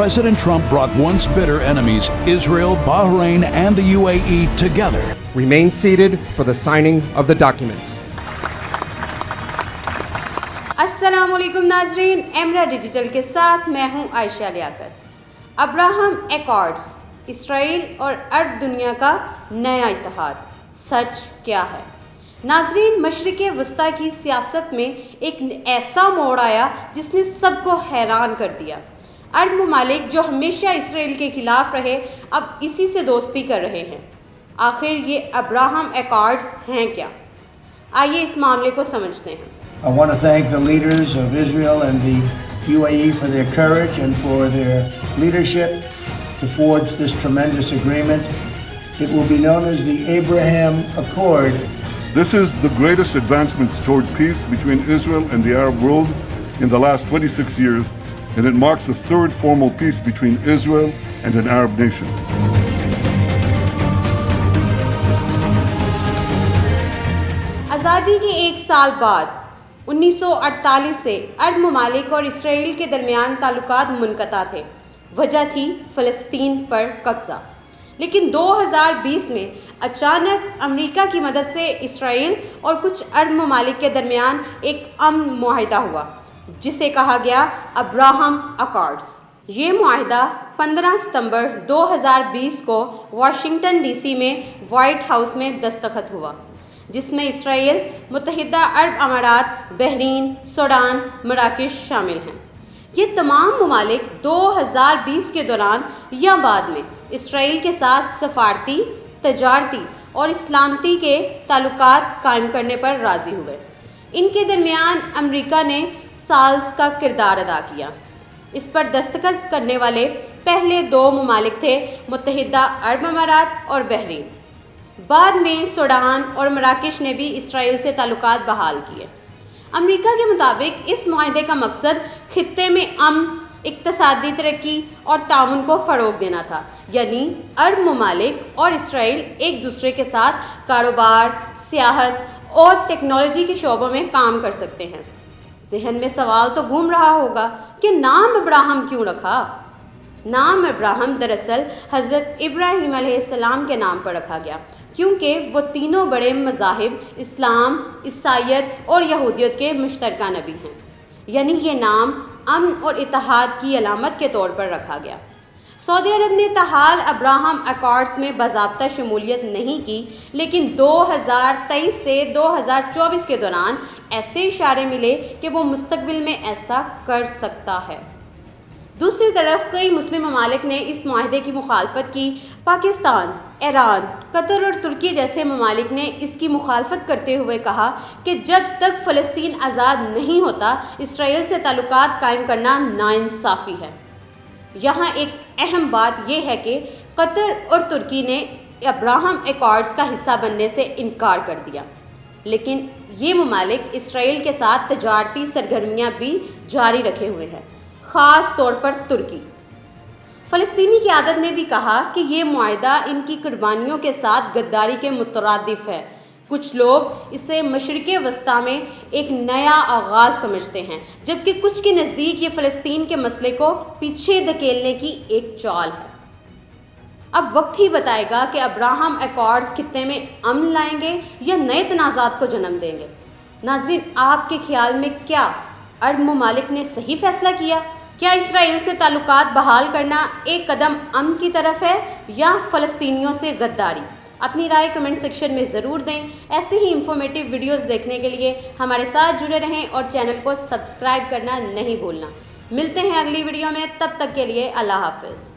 President Trump brought once bitter enemies, Israel, Bahrain, and the UAE, together. Remain seated for the signing of the documents. السلام علیکم ناظرین، ایمرا digital کے ساتھ میں ہوں عائشہ لیاقت۔ ابراہم ایکارڈز، اسرائیل اور عرب دنیا کا نیا اتحاد، سچ کیا ہے؟ ناظرین، مشرق وسطیٰ کی سیاست میں ایک ایسا موڑ آیا جس نے سب کو حیران کر دیا۔ عرب ممالک جو ہمیشہ اسرائیل کے خلاف رہے، اب اسی سے دوستی کر رہے ہیں۔ آخر یہ ابراہم ایکارڈز ہیں کیا؟ آئیے اس معاملے کو سمجھتے ہیں۔ I want to thank the leaders of Israel and the UAE for their courage and for their leadership to forge this tremendous agreement. It will be known as the Abraham Accord. This is the greatest advancements toward peace between Israel and the Arab world in the last 26 years, and it marks the third formal peace between Israel and an Arab nation. آزادی کے ایک سال بعد 1948 سے عرب ممالک اور اسرائیل کے درمیان تعلقات منقطع تھے۔ وجہ تھی فلسطین پر قبضہ۔ لیکن 2020 میں اچانک امریکہ کی مدد سے اسرائیل اور کچھ عرب ممالک کے درمیان ایک امن معاہدہ ہوا، جسے کہا گیا ابراہم اکارڈز۔ یہ معاہدہ 15 ستمبر 2020 کو واشنگٹن ڈی سی میں وائٹ ہاؤس میں دستخط ہوا، جس میں اسرائیل، متحدہ عرب امارات، بحرین، سوڈان، مراکش شامل ہیں۔ یہ تمام ممالک 2020 کے دوران یا بعد میں اسرائیل کے ساتھ سفارتی، تجارتی اور سلامتی کے تعلقات قائم کرنے پر راضی ہوئے۔ ان کے درمیان امریکہ نے سالز کا کردار ادا کیا۔ اس پر دستخط کرنے والے پہلے دو ممالک تھے متحدہ عرب امارات اور بحرین۔ بعد میں سوڈان اور مراکش نے بھی اسرائیل سے تعلقات بحال کیے۔ امریکہ کے مطابق اس معاہدے کا مقصد خطے میں امن، اقتصادی ترقی اور تعاون کو فروغ دینا تھا، یعنی عرب ممالک اور اسرائیل ایک دوسرے کے ساتھ کاروبار، سیاحت اور ٹیکنالوجی کے شعبوں میں کام کر سکتے ہیں۔ ذہن میں سوال تو گھوم رہا ہوگا کہ نام ابراہم کیوں رکھا؟ نام ابراہم دراصل حضرت ابراہیم علیہ السلام کے نام پر رکھا گیا، کیونکہ وہ تینوں بڑے مذاہب اسلام، عیسائیت اور یہودیت کے مشترکہ نبی ہیں، یعنی یہ نام امن اور اتحاد کی علامت کے طور پر رکھا گیا۔ سعودی عرب نے تاحال ابراہم اکارڈز میں باضابطہ شمولیت نہیں کی، لیکن 2023 سے 2024 کے دوران ایسے اشارے ملے کہ وہ مستقبل میں ایسا کر سکتا ہے۔ دوسری طرف کئی مسلم ممالک نے اس معاہدے کی مخالفت کی۔ پاکستان، ایران، قطر اور ترکی جیسے ممالک نے اس کی مخالفت کرتے ہوئے کہا کہ جب تک فلسطین آزاد نہیں ہوتا، اسرائیل سے تعلقات قائم کرنا ناانصافی ہے۔ یہاں ایک اہم بات یہ ہے کہ قطر اور ترکی نے ابراہم ایکارڈز کا حصہ بننے سے انکار کر دیا، لیکن یہ ممالک اسرائیل کے ساتھ تجارتی سرگرمیاں بھی جاری رکھے ہوئے ہیں، خاص طور پر ترکی۔ فلسطینی قیادت نے بھی کہا کہ یہ معاہدہ ان کی قربانیوں کے ساتھ غداری کے مترادف ہے۔ کچھ لوگ اسے مشرق وسطیٰ میں ایک نیا آغاز سمجھتے ہیں، جبکہ کچھ کے نزدیک یہ فلسطین کے مسئلے کو پیچھے دھکیلنے کی ایک چال ہے۔ اب وقت ہی بتائے گا کہ ابراہم ایکارڈز خطے میں امن لائیں گے یا نئے تنازعات کو جنم دیں گے۔ ناظرین، آپ کے خیال میں کیا عرب ممالک نے صحیح فیصلہ کیا؟ کیا اسرائیل سے تعلقات بحال کرنا ایک قدم امن کی طرف ہے یا فلسطینیوں سے غداری؟ اپنی رائے کمنٹ سیکشن میں ضرور دیں۔ ایسے ہی انفارمیٹیو ویڈیوز دیکھنے کے لیے ہمارے ساتھ جڑے رہیں اور چینل کو سبسکرائب کرنا نہیں بھولنا۔ ملتے ہیں اگلی ویڈیو میں، تب تک کے لیے اللہ حافظ۔